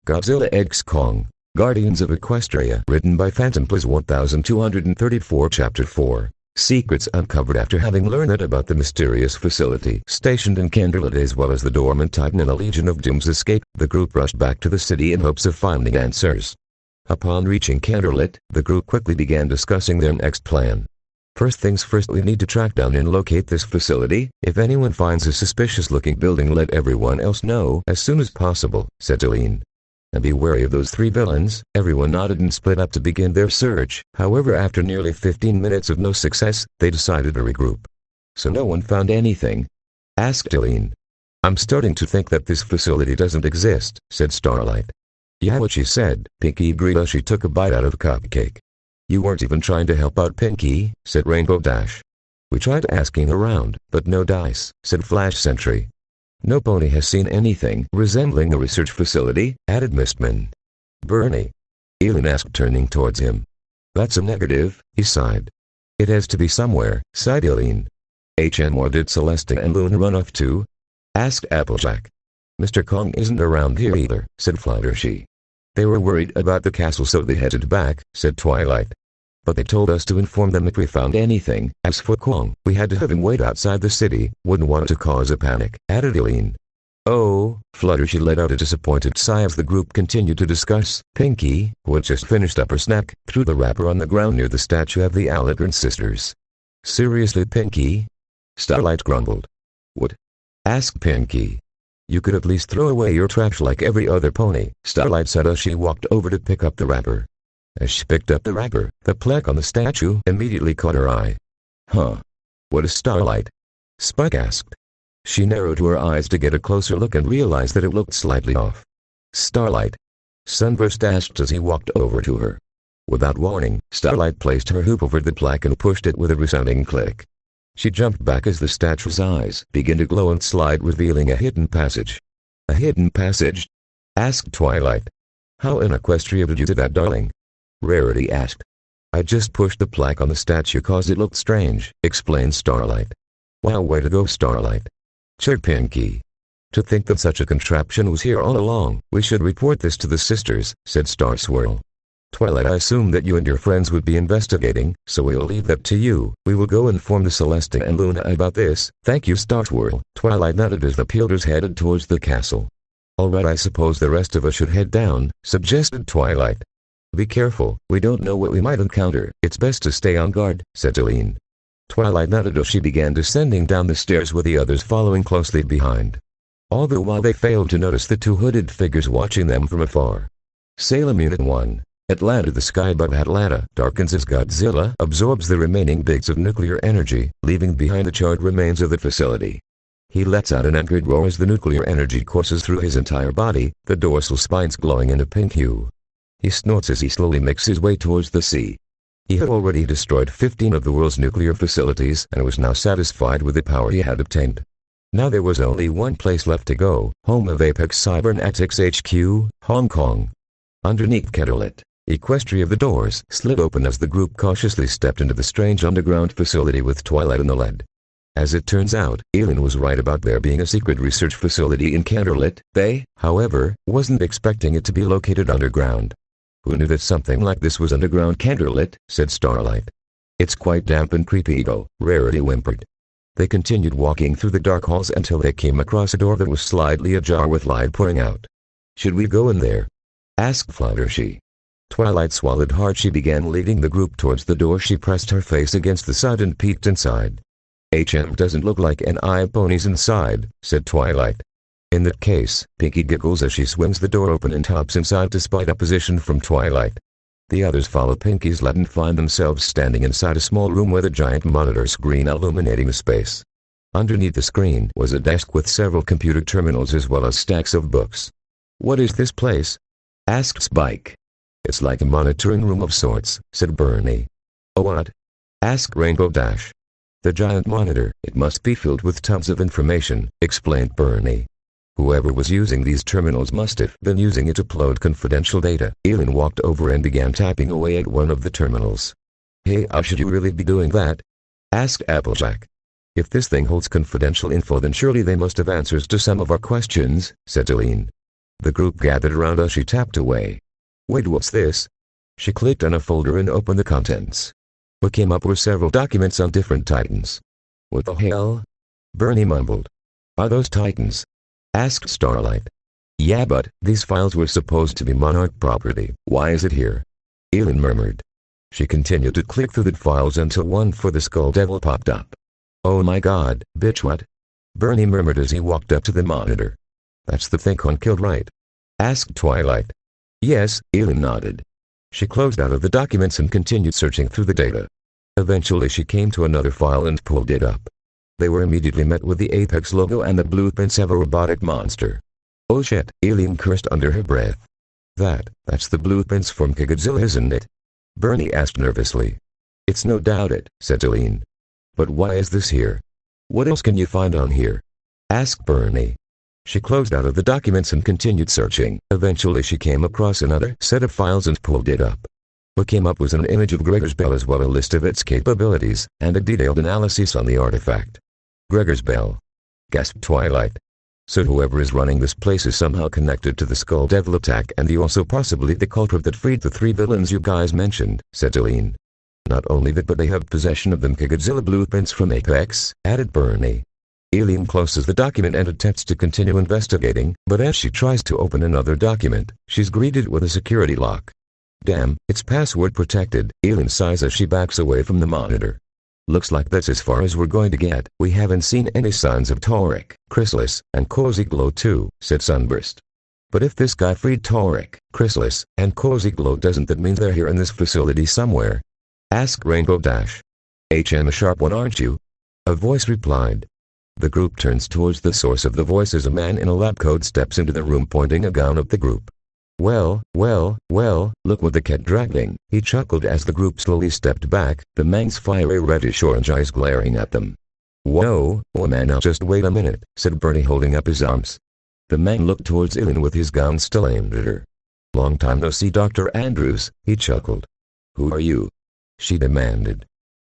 Godzilla x Kong, Guardians of Equestria. Written by Phantom Plus 1234. Chapter 4. Secrets uncovered. After having learned about the mysterious facility stationed in Candlelit as well as the dormant Titan and a Legion of Doom's escape, the group rushed back to the city in hopes of finding answers. Upon reaching Candlelit, the group quickly began discussing their next plan. First things first, we need to track down and locate this facility. If anyone finds a suspicious-looking building, let everyone else know as soon as possible, said Eileen. And be wary of those three villains. Everyone nodded and split up to begin their search. However, after nearly 15 minutes of no success, they decided to regroup. So no one found anything? Asked Eileen. I'm starting to think that this facility doesn't exist, said Starlight. Yeah, what she said, Pinky agreed as she took a bite out of a cupcake. You weren't even trying to help out, Pinky, said Rainbow Dash. We tried asking around, but no dice, said Flash Sentry. No pony has seen anything resembling a research facility, added Mistman. Bernie? Eileen asked, turning towards him. That's a negative, he sighed. It has to be somewhere, sighed Eileen. Where did Celestia and Luna run off to? Asked Applejack. Mr. Kong isn't around here either, said Fluttershy. They were worried about the castle, so they headed back, said Twilight. But they told us to inform them if we found anything. As for Kong, we had to have him wait outside the city, wouldn't want to cause a panic, added Eileen. Oh, Fluttershy let out a disappointed sigh as the group continued to discuss. Pinky, who had just finished up her snack, threw the wrapper on the ground near the statue of the Allegren sisters. Seriously, Pinky? Starlight grumbled. What? Asked Pinky. You could at least throw away your trash like every other pony, Starlight said as she walked over to pick up the wrapper. As she picked up the wrapper, the plaque on the statue immediately caught her eye. Huh? What is Starlight? Spike asked. She narrowed her eyes to get a closer look and realized that it looked slightly off. Starlight? Sunburst asked as he walked over to her. Without warning, Starlight placed her hoop over the plaque and pushed it with a resounding click. She jumped back as the statue's eyes began to glow and slide, revealing a hidden passage. A hidden passage? Asked Twilight. How in Equestria did you do that, darling? Rarity asked. I just pushed the plaque on the statue cause it looked strange, explained Starlight. Wow, way to go, Starlight. Cheered Pinky. To think that such a contraption was here all along. We should report this to the sisters, said Star Swirl. Twilight, I assume that you and your friends would be investigating, so we'll leave that to you. We will go inform the Celestia and Luna about this. Thank you, Star Swirl. Twilight nodded as the Peelers headed towards the castle. Alright, I suppose the rest of us should head down, suggested Twilight. Be careful, we don't know what we might encounter. It's best to stay on guard, said Eileen. Twilight nodded as she began descending down the stairs with the others following closely behind. All the while they failed to notice the two hooded figures watching them from afar. Salem Unit 1. Atlanta. The sky above Atlanta darkens as Godzilla absorbs the remaining bits of nuclear energy, leaving behind the charred remains of the facility. He lets out an angry roar as the nuclear energy courses through his entire body, the dorsal spines glowing in a pink hue. He snorts as he slowly makes his way towards the sea. He had already destroyed 15 of the world's nuclear facilities and was now satisfied with the power he had obtained. Now there was only one place left to go, home of Apex Cybernetics HQ, Hong Kong. Underneath Candlelit, Equestria, the doors slid open as the group cautiously stepped into the strange underground facility with Twilight in the lead. As it turns out, Eileen was right about there being a secret research facility in Candlelit. They, however, wasn't expecting it to be located underground. Who knew that something like this was underground? Candlelit, said Starlight. It's quite damp and creepy though, Rarity whimpered. They continued walking through the dark halls until they came across a door that was slightly ajar with light pouring out. Should we go in there? Asked Fluttershy. Twilight swallowed hard. She began leading the group towards the door. She pressed her face against the side and peeked inside. Doesn't look like an eye of ponies inside, said Twilight. In that case, Pinky giggles as she swings the door open and hops inside despite opposition from Twilight. The others follow Pinky's lead and find themselves standing inside a small room with a giant monitor screen illuminating the space. Underneath the screen was a desk with several computer terminals as well as stacks of books. What is this place? Asked Spike. It's like a monitoring room of sorts, said Bernie. Oh, what? Asked Rainbow Dash. The giant monitor, it must be filled with tons of information, explained Bernie. Whoever was using these terminals must have been using it to upload confidential data. Eileen walked over and began tapping away at one of the terminals. Hey, how should you really be doing that? Asked Applejack. If this thing holds confidential info, then surely they must have answers to some of our questions, said Eileen. The group gathered around as she tapped away. Wait, what's this? She clicked on a folder and opened the contents. What came up were several documents on different Titans. What the hell? Bernie mumbled. Are those Titans? Asked Starlight. Yeah, but these files were supposed to be Monarch property. Why is it here? Elin murmured. She continued to click through the files until one for the Skull Devil popped up. Oh my god, bitch, what? Bernie murmured as he walked up to the monitor. That's the thing one killed, right? Asked Twilight. Yes, Elin nodded. She closed out of the documents and continued searching through the data. Eventually she came to another file and pulled it up. They were immediately met with the Apex logo and the blueprints of a robotic monster. Oh shit, Elin cursed under her breath. That's the blueprints from Godzilla, isn't it? Bernie asked nervously. It's no doubt it, said Elin. But why is this here? What else can you find on here? Asked Bernie. She closed out of the documents and continued searching. Eventually she came across another set of files and pulled it up. What came up was an image of Gregor's Bell as well as a list of its capabilities, and a detailed analysis on the artifact. Gregor's Bell. Gasped Twilight. So whoever is running this place is somehow connected to the Skull Devil attack and also possibly the culprit that freed the 3 villains you guys mentioned, said Elin. Not only that, but they have possession of them Godzilla blueprints from Apex, added Bernie. Elin closes the document and attempts to continue investigating, but as she tries to open another document, she's greeted with a security lock. Damn, it's password protected, Elin sighs as she backs away from the monitor. Looks like that's as far as we're going to get. We haven't seen any signs of Taurik, Chrysalis, and Cozy Glow too, said Sunburst. But if this guy freed Taurik, Chrysalis, and Cozy Glow, doesn't that mean they're here in this facility somewhere? Asked Rainbow Dash. HM a sharp one, aren't you? A voice replied. The group turns towards the source of the voice as a man in a lab coat steps into the room pointing a gun at the group. Well, look what the cat dragging, he chuckled as the group slowly stepped back, the man's fiery reddish-orange eyes glaring at them. Whoa, man, now just wait a minute, said Bernie holding up his arms. The man looked towards Elin with his gun still aimed at her. Long time no see, Dr. Andrews, he chuckled. Who are you? She demanded.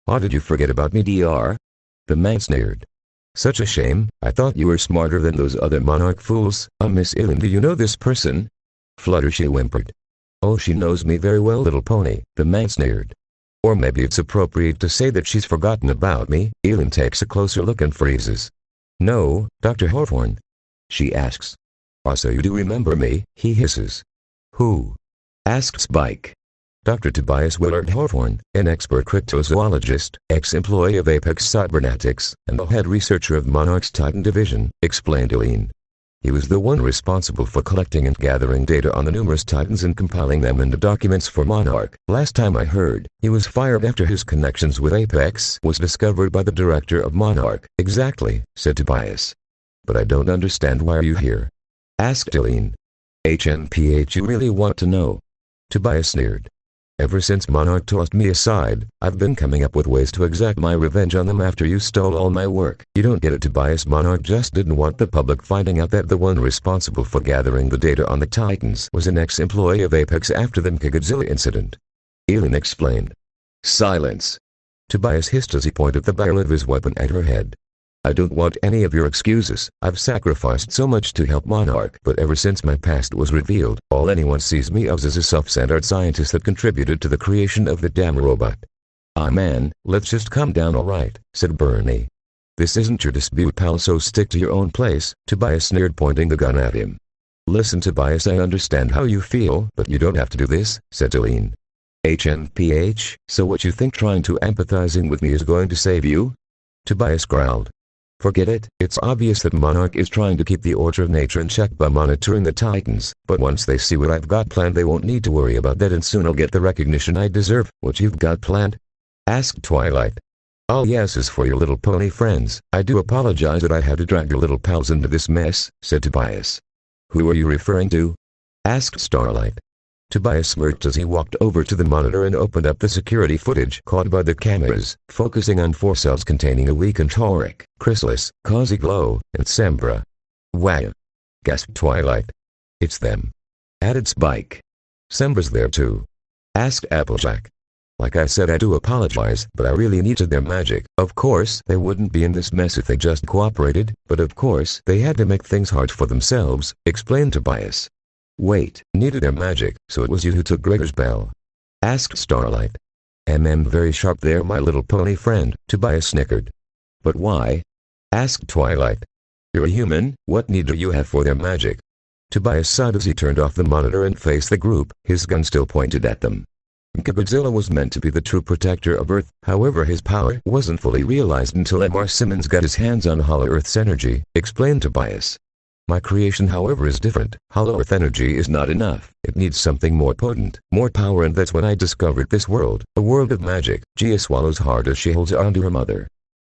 How did you forget about me, Dr.? The man sneered. Such a shame, I thought you were smarter than those other Monarch fools. Miss Elin, do you know this person? Fluttershy whimpered. Oh, she knows me very well, little pony, the man sneered. Or maybe it's appropriate to say that she's forgotten about me. Elin takes a closer look and freezes. No, Dr. Hawthorne? She asks. Oh, so you do remember me, he hisses. Who? Asked Spike. Dr. Tobias Willard Hawthorne, an expert cryptozoologist, ex-employee of Apex Cybernetics, and the head researcher of Monarch's Titan Division, explained Elin. He was the one responsible for collecting and gathering data on the numerous Titans and compiling them into documents for Monarch. Last time I heard, he was fired after his connections with Apex was discovered by the director of Monarch. Exactly, said Tobias. But I don't understand why are you here? Asked Elin. HMPH, you really want to know? Tobias sneered. Ever since Monarch tossed me aside, I've been coming up with ways to exact my revenge on them after you stole all my work. You don't get it, Tobias. Monarch just didn't want the public finding out that the one responsible for gathering the data on the Titans was an ex-employee of Apex after the Godzilla incident. Elin explained. Silence. Tobias hissed as he pointed the barrel of his weapon at her head. I don't want any of your excuses. I've sacrificed so much to help Monarch, but ever since my past was revealed, all anyone sees me as is a self-centered scientist that contributed to the creation of the damn robot. Ah man, let's just calm down, alright, said Bernie. This isn't your dispute, pal, so stick to your own place, Tobias sneered, pointing the gun at him. Listen, Tobias, I understand how you feel, but you don't have to do this, said Elin. HMPH, so what you think trying to empathizing with me is going to save you? Tobias growled. Forget it, it's obvious that Monarch is trying to keep the order of nature in check by monitoring the Titans, but once they see what I've got planned they won't need to worry about that and soon I'll get the recognition I deserve. What you've got planned? Asked Twilight. All yes is for your little pony friends. I do apologize that I had to drag your little pals into this mess, said Tobias. Who are you referring to? Asked Starlight. Tobias smirked as he walked over to the monitor and opened up the security footage caught by the cameras, focusing on 4 cells containing a weakened Taurik, Chrysalis, Cozy Glow, and Sembra. Wow! Gasped Twilight. It's them. Added Spike. Sembra's there too. Asked Applejack. Like I said, I do apologize, but I really needed their magic. Of course, they wouldn't be in this mess if they just cooperated, but of course, they had to make things hard for themselves, explained Tobias. Wait, needed their magic, so it was you who took Gregor's bell? Asked Starlight. Very sharp there, my little pony friend, Tobias snickered. But why? Asked Twilight. You're a human, what need do you have for their magic? Tobias sighed as he turned off the monitor and faced the group, his gun still pointed at them. Godzilla was meant to be the true protector of Earth, however his power wasn't fully realized until M.R. Simmons got his hands on Hollow Earth's energy, explained Tobias. My creation however is different. Hollow Earth energy is not enough, it needs something more potent, more power, and that's when I discovered this world, a world of magic. Gia swallows hard as she holds onto her mother.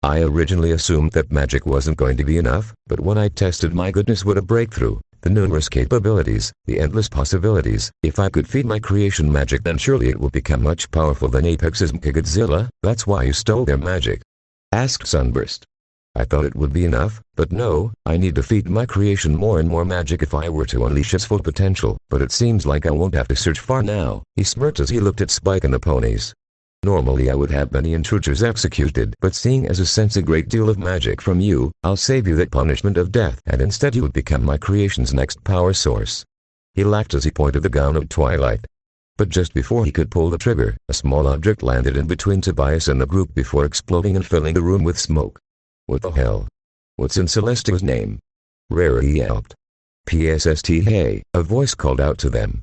I originally assumed that magic wasn't going to be enough, but when I tested, my goodness, what a breakthrough. The numerous capabilities, the endless possibilities. If I could feed my creation magic, then surely it will become much powerful than Apex's Godzilla. That's why you stole their magic? Asked Sunburst. I thought it would be enough, but no, I need to feed my creation more and more magic if I were to unleash its full potential, but it seems like I won't have to search far now. He smirked as he looked at Spike and the ponies. Normally I would have many intruders executed, but seeing as I sense a great deal of magic from you, I'll save you that punishment of death, and instead you would become my creation's next power source. He laughed as he pointed the gun at Twilight. But just before he could pull the trigger, a small object landed in between Tobias and the group before exploding and filling the room with smoke. What the hell? What's in Celestia's name? Rarity yelped. PSST, hey, a voice called out to them.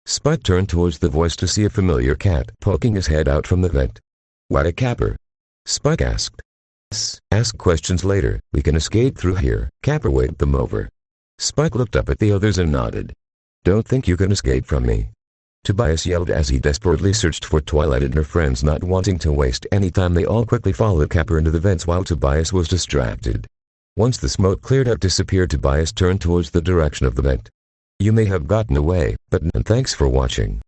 Spike turned towards the voice to see a familiar cat poking his head out from the vent. What a capper? Spike asked. Ask questions later, we can escape through here. Capper waved them over. Spike looked up at the others and nodded. Don't think you can escape from me. Tobias yelled as he desperately searched for Twilight and her friends. Not wanting to waste any time, they all quickly followed Capper into the vents while Tobias was distracted. Once the smoke cleared out, disappeared, Tobias turned towards the direction of the vent. You may have gotten away, but thanks for watching.